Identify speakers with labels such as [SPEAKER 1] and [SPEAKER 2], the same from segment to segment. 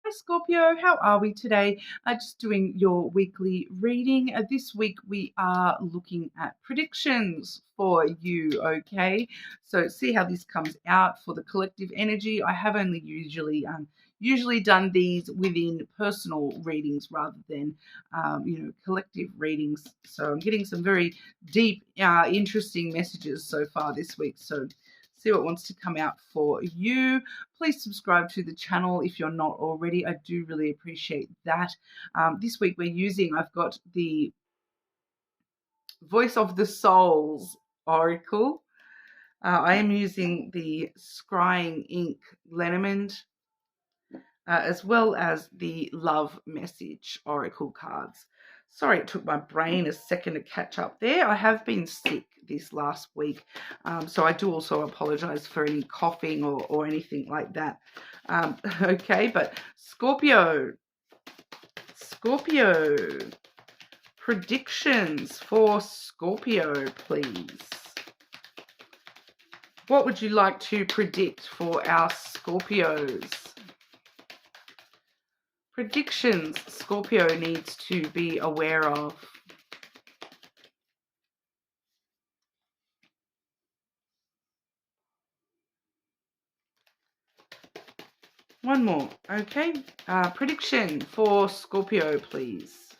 [SPEAKER 1] Hi Scorpio, how are we today? Just doing your weekly reading. This week we are looking at predictions for you, okay? So see how this comes out for the collective energy. I have only usually done these within personal readings rather than collective readings. So I'm getting some very deep, interesting messages so far this week. So see what wants to come out for you. Please subscribe to the channel if you're not already. I do really appreciate that. This week I've got the Voice of the Souls Oracle. I am using the Scrying Ink lenormand, as well as the Love Message Oracle cards. Sorry, it took my brain a second to catch up there. I have been sick this last week, so I do also apologize for any coughing or anything like that. Okay, but Scorpio, predictions for Scorpio, please. What would you like to predict for our Scorpios? Predictions Scorpio needs to be aware of. One more, okay? Prediction for Scorpio, please.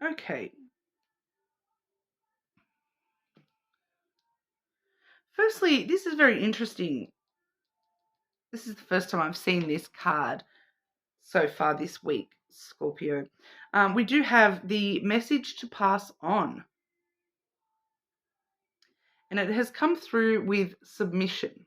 [SPEAKER 1] Okay. Firstly, this is very interesting. This is the first time I've seen this card so far this week, Scorpio. We do have the message to pass on. And it has come through with submission.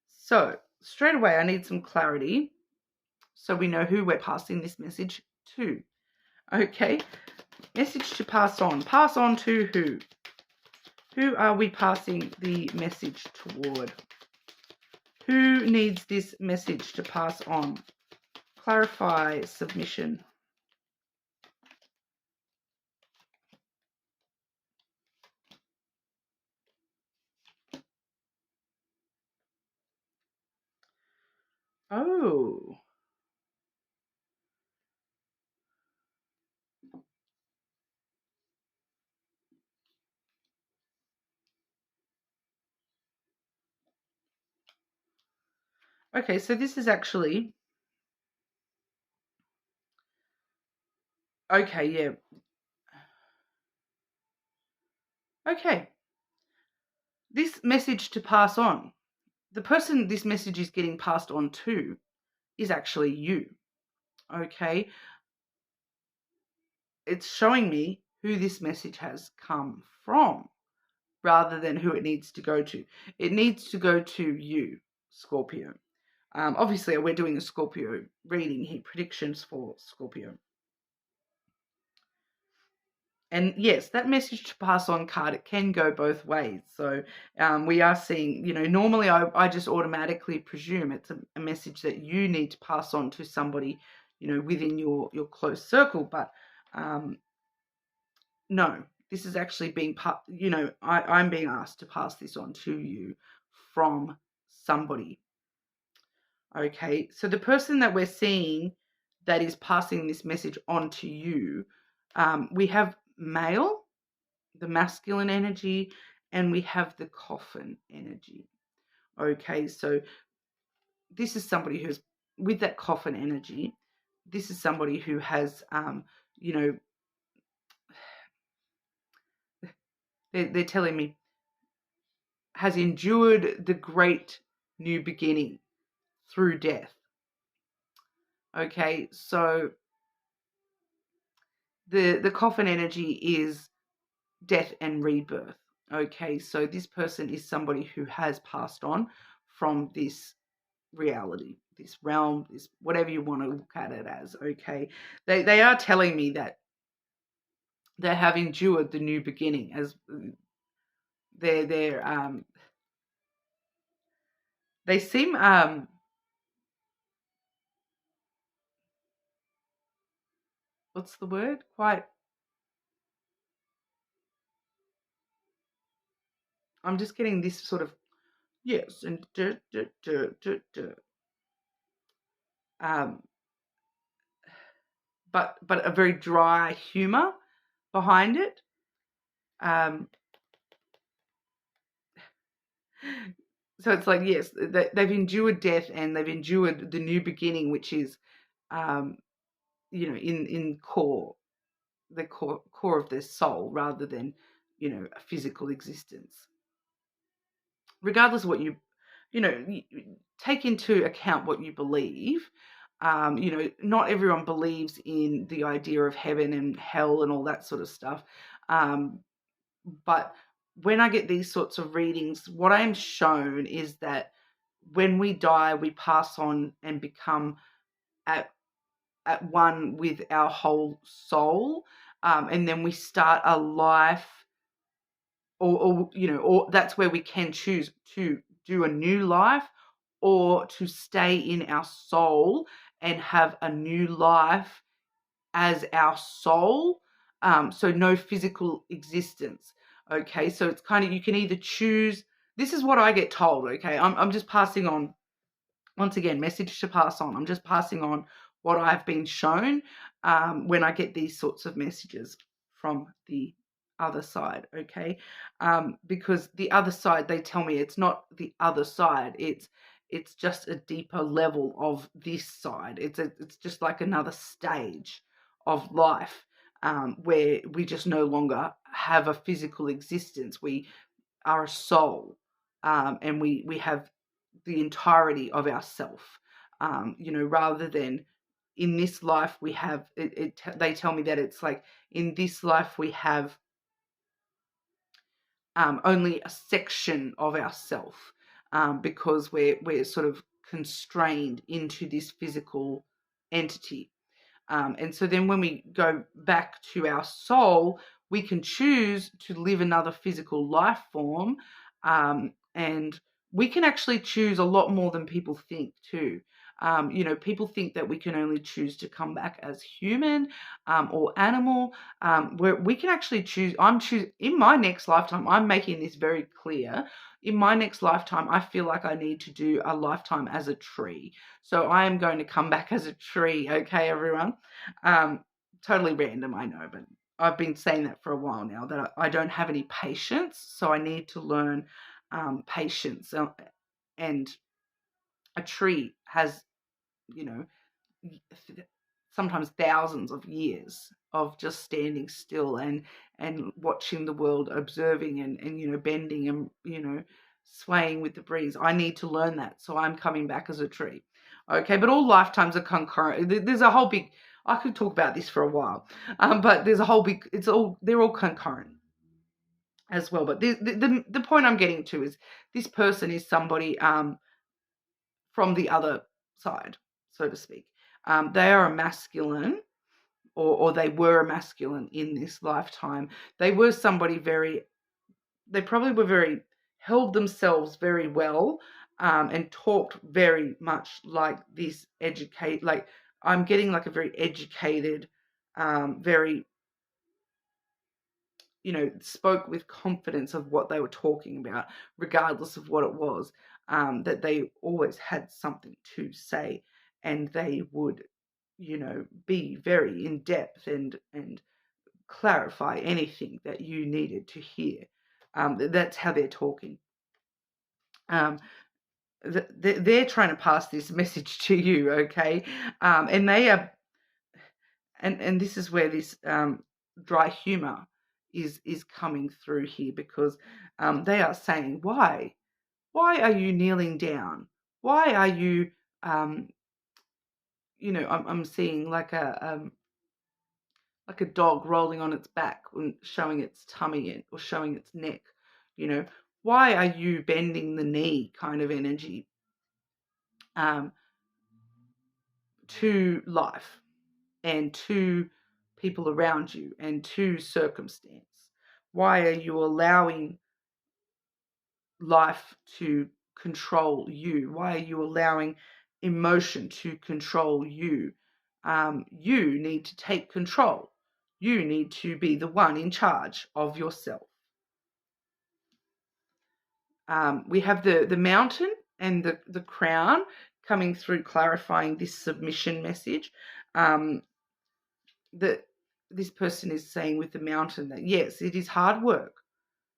[SPEAKER 1] So straight away, I need some clarity so we know who we're passing this message to. Okay, message to pass on. Pass on to who? Who are we passing the message toward? Who needs this message to pass on? Clarify submission. Oh. Okay, so this is actually... Okay, yeah. Okay. This message to pass on. The person this message is getting passed on to is actually you. Okay. It's showing me who this message has come from rather than who it needs to go to. It needs to go to you, Scorpio. Obviously, we're doing a Scorpio reading here, predictions for Scorpio. And yes, that message to pass on card, it can go both ways. So we are seeing, normally I just automatically presume it's a message that you need to pass on to somebody, within your close circle. But no, this is actually being, I'm being asked to pass this on to you from somebody. Okay, so the person that we're seeing that is passing this message on to you, we have male, the masculine energy, and we have the coffin energy. Okay, so this is somebody who's with that coffin energy. This is somebody who has, they're telling me, has endured the great new beginning through death. Okay, so the coffin energy is death and rebirth. Okay, so this person is somebody who has passed on from this reality, this realm, this whatever you want to look at it as. Okay, they are telling me that they have endured the new beginning, as they seem what's the word? Quite, I'm just getting this sort of, yes, and um, but a very dry humor behind it. So it's like, yes, they've endured death and they've endured the new beginning, which is, um, in the core of their soul, rather than, a physical existence. Regardless of what take into account what you believe. Not everyone believes in the idea of heaven and hell and all that sort of stuff. But when I get these sorts of readings, what I am shown is that when we die, we pass on and become at one with our whole soul, and then we start a life, or that's where we can choose to do a new life, or to stay in our soul and have a new life as our soul. So no physical existence. Okay, so it's kind of, you can either choose. This is what I get told. Okay, I'm just passing on, once again, message to pass on. I'm just passing on what I've been shown, when I get these sorts of messages from the other side. Okay, because the other side, they tell me it's not the other side. It's just a deeper level of this side. It's just like another stage of life, where we just no longer have a physical existence. We are a soul, and we have the entirety of ourself, rather than in this life we have they tell me that it's like, in this life we have, only a section of ourself, because we're sort of constrained into this physical entity. And so then when we go back to our soul, we can choose to live another physical life form. And we can actually choose a lot more than people think too. People think that we can only choose to come back as human, or animal, where we can actually choose. In my next lifetime, I'm making this very clear. In my next lifetime, I feel like I need to do a lifetime as a tree. So I am going to come back as a tree, okay, everyone? Totally random, I know, but I've been saying that for a while now, that I don't have any patience, so I need to learn patience. And a tree has, you know, sometimes thousands of years of just standing still and watching the world, observing and bending and swaying with the breeze. I need to learn that, so I'm coming back as a tree. Okay, but all lifetimes are concurrent. There's a whole big, I could talk about this for a while, but there's a whole big, they're all concurrent as well. But the point I'm getting to is, this person is somebody from the other side, so to speak. They are a masculine, or they were a masculine in this lifetime. They were somebody they probably were held themselves very well, and talked very much like this like, I'm getting like a very educated, very, spoke with confidence of what they were talking about, regardless of what it was, that they always had something to say, and they would, be very in depth and clarify anything that you needed to hear. That's how they're talking. They're trying to pass this message to you, okay? And they are, and this is where this dry humor is coming through here, because they are saying, why are you kneeling down? Why are you, I'm seeing like a dog rolling on its back and showing its tummy or showing its neck. Why are you bending the knee kind of energy, to life and to people around you and to circumstance? Why are you allowing life to control you? Why are you allowing emotion to control you? You need to take control. You need to be the one in charge of yourself. We have the mountain and the crown coming through, clarifying this submission message. That this person is saying with the mountain that yes, it is hard work.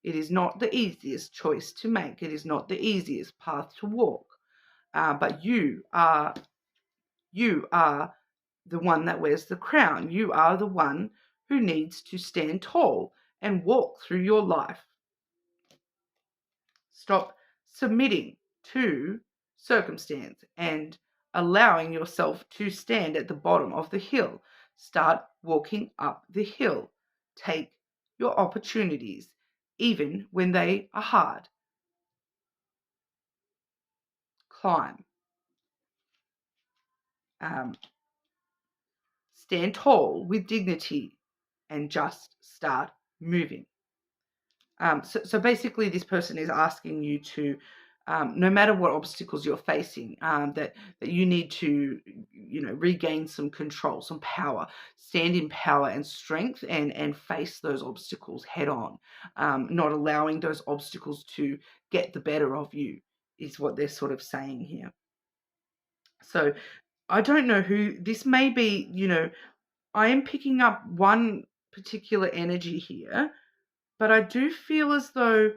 [SPEAKER 1] It is not the easiest choice to make. It is not the easiest path to walk. But you are the one that wears the crown. You are the one who needs to stand tall and walk through your life. Stop submitting to circumstance and allowing yourself to stand at the bottom of the hill. Start walking up the hill. Take your opportunities, even when they are hard. Climb. Stand tall with dignity and just start moving. So basically, this person is asking you to, no matter what obstacles you're facing, that you need to, regain some control, some power, stand in power and strength, and face those obstacles head on. Not allowing those obstacles to get the better of you is what they're sort of saying here. So I don't know who this may be. I am picking up one particular energy here, but I do feel as though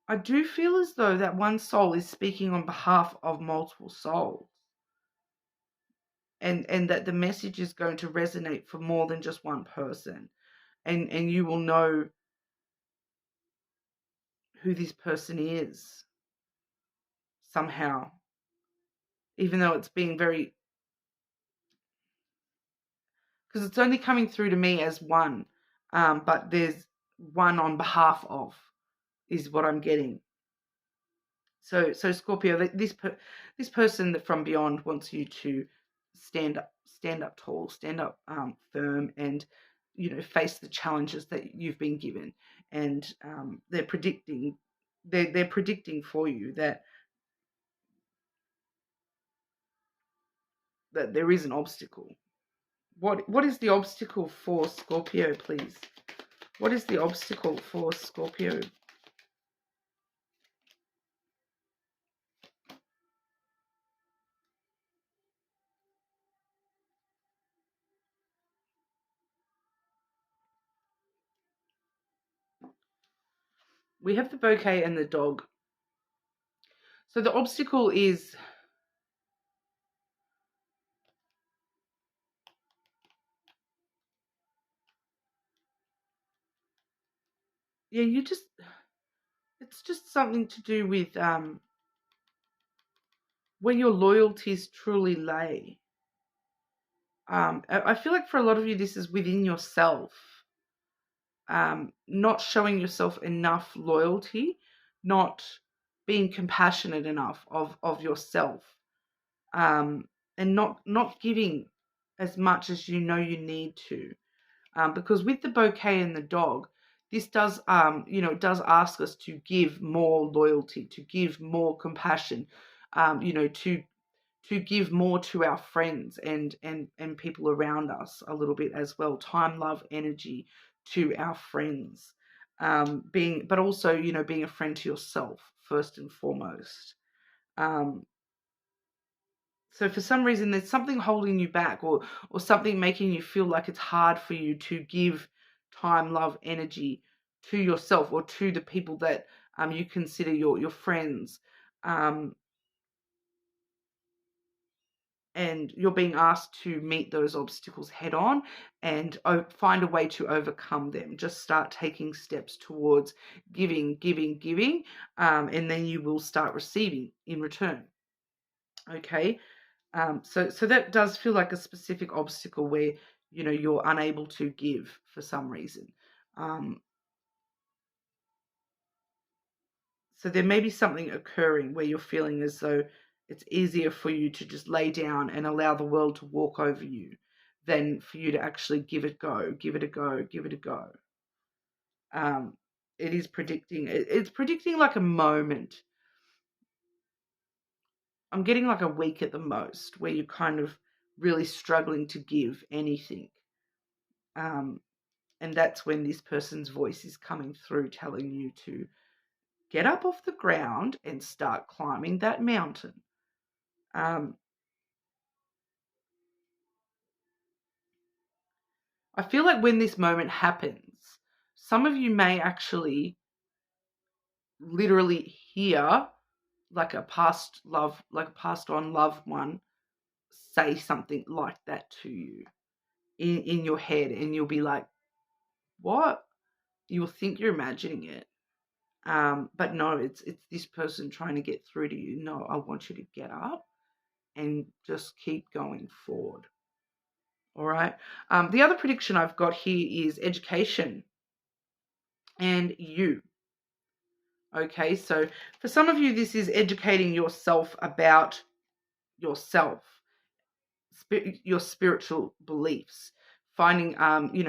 [SPEAKER 1] that one soul is speaking on behalf of multiple souls, and that the message is going to resonate for more than just one person, and you will know who this person is somehow, even though it's being very, because it's only coming through to me as one, but there's one on behalf of is what I'm getting. So Scorpio, this person that from beyond wants you to stand up tall, stand up firm, and face the challenges that you've been given. And they're predicting for you that there is an obstacle. What is the obstacle for Scorpio, please? What is the obstacle for Scorpio? We have the bouquet and the dog. So the obstacle is, yeah, it's just something to do with where your loyalties truly lay. I feel like for a lot of you, this is within yourself. Not showing yourself enough loyalty, not being compassionate enough of yourself, and not giving as much as you know you need to. Because with the bouquet and the dog, this does, it does ask us to give more loyalty, to give more compassion, to give more to our friends and people around us a little bit as well. Time, love, energy to our friends, but also, being a friend to yourself first and foremost. So for some reason, there's something holding you back, or something making you feel like it's hard for you to give time, love, energy to yourself or to the people that you consider your friends. And you're being asked to meet those obstacles head on and find a way to overcome them. Just start taking steps towards giving, and then you will start receiving in return. Okay. So that does feel like a specific obstacle where, you're unable to give for some reason. So there may be something occurring where you're feeling as though it's easier for you to just lay down and allow the world to walk over you than for you to actually give it a go. It is predicting. It's predicting like a moment. I'm getting like a week at the most where you're kind of really struggling to give anything. And that's when this person's voice is coming through telling you to get up off the ground and start climbing that mountain. I feel like when this moment happens, some of you may actually literally hear like a passed on loved one say something like that to you in your head, and you'll be like, what? You'll think you're imagining it. But no, it's this person trying to get through to you. No, I want you to get up and just keep going forward. All right. The other prediction I've got here is education and you. Okay, so for some of you, this is educating yourself about yourself, your spiritual beliefs, finding,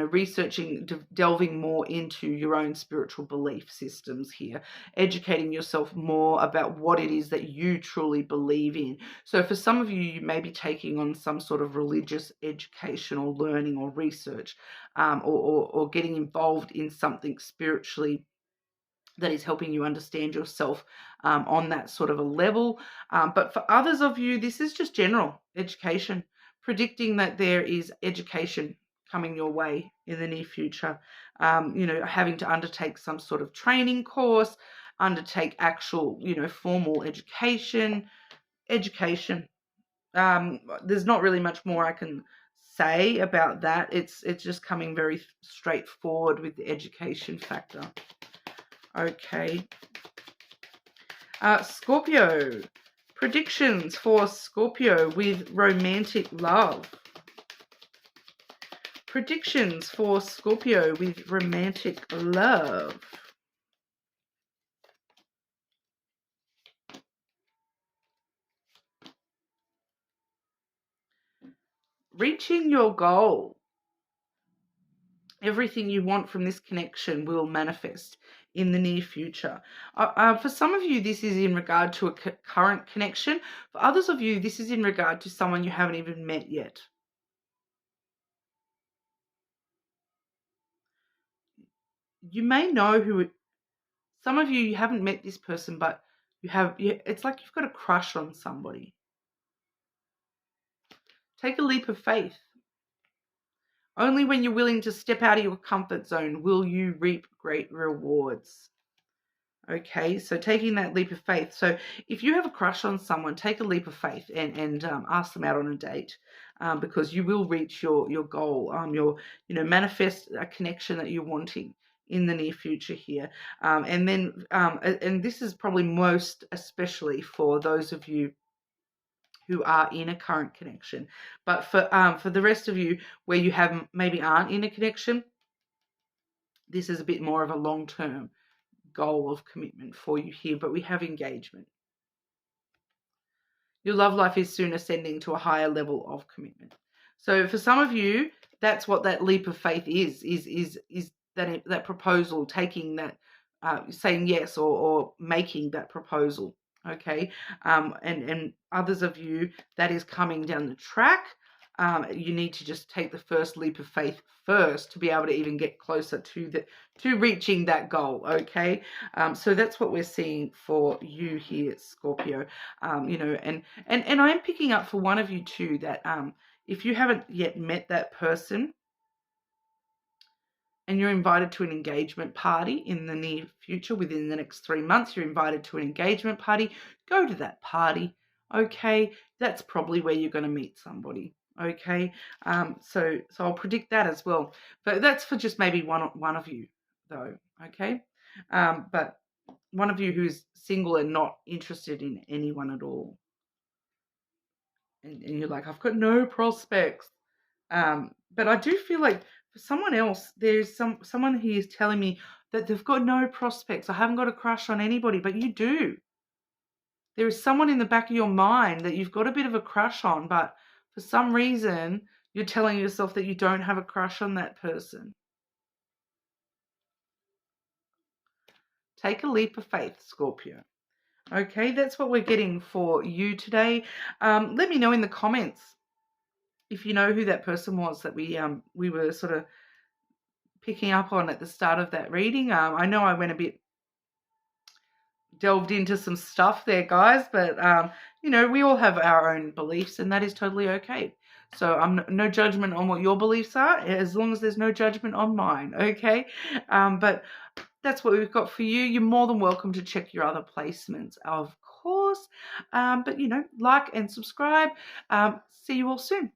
[SPEAKER 1] researching, delving more into your own spiritual belief systems here, educating yourself more about what it is that you truly believe in. So for some of you, you may be taking on some sort of religious educational learning or research, or getting involved in something spiritually that is helping you understand yourself on that sort of a level. But for others of you, this is just general education, predicting that there is education coming your way in the near future. Having to undertake some sort of training course, undertake actual, formal education. There's not really much more I can say about that. It's just coming very straightforward with the education factor. Okay. Scorpio. Predictions for Scorpio with romantic love. Predictions for Scorpio with romantic love. Reaching your goal. Everything you want from this connection will manifest in the near future. For some of you, this is in regard to a current connection. For others of you, this is in regard to someone you haven't even met yet. You may know who some of you haven't met this person, but it's like you've got a crush on somebody. Take a leap of faith. Only when you're willing to step out of your comfort zone will you reap great rewards. Okay, so taking that leap of faith. So if you have a crush on someone, take a leap of faith and ask them out on a date, because you will reach your goal. Manifest a connection that you're wanting in the near future here. And this is probably most especially for those of you who are in a current connection. But for the rest of you where you have maybe aren't in a connection, this is a bit more of a long-term goal of commitment for you here, but we have engagement. Your love life is soon ascending to a higher level of commitment. So for some of you, that's what that leap of faith is that proposal, taking that, saying yes or making that proposal. Okay. And others of you, that is coming down the track. You need to just take the first leap of faith first to be able to even get closer to reaching that goal. Okay. So that's what we're seeing for you here, Scorpio. And I am picking up for one of you too that if you haven't yet met that person and you're invited to an engagement party in the near future, within the next 3 months, you're invited to an engagement party, go to that party. Okay. That's probably where you're going to meet somebody. Okay, so I'll predict that as well. But that's for just maybe one of you, though. Okay, but one of you who's single and not interested in anyone at all, and you're like, I've got no prospects. But I do feel like for someone else, there's someone here is telling me that they've got no prospects. I haven't got a crush on anybody, but you do. There is someone in the back of your mind that you've got a bit of a crush on, but for some reason, you're telling yourself that you don't have a crush on that person. Take a leap of faith, Scorpio. Okay, that's what we're getting for you today. Let me know in the comments if you know who that person was that we were sort of picking up on at the start of that reading. I know I went a bit delved into some stuff there, guys, but we all have our own beliefs, and that is totally okay. So I'm no judgment on what your beliefs are, as long as there's no judgment on mine. Okay, but that's what we've got for you. You're more than welcome to check your other placements, of course. But like and subscribe. See you all soon.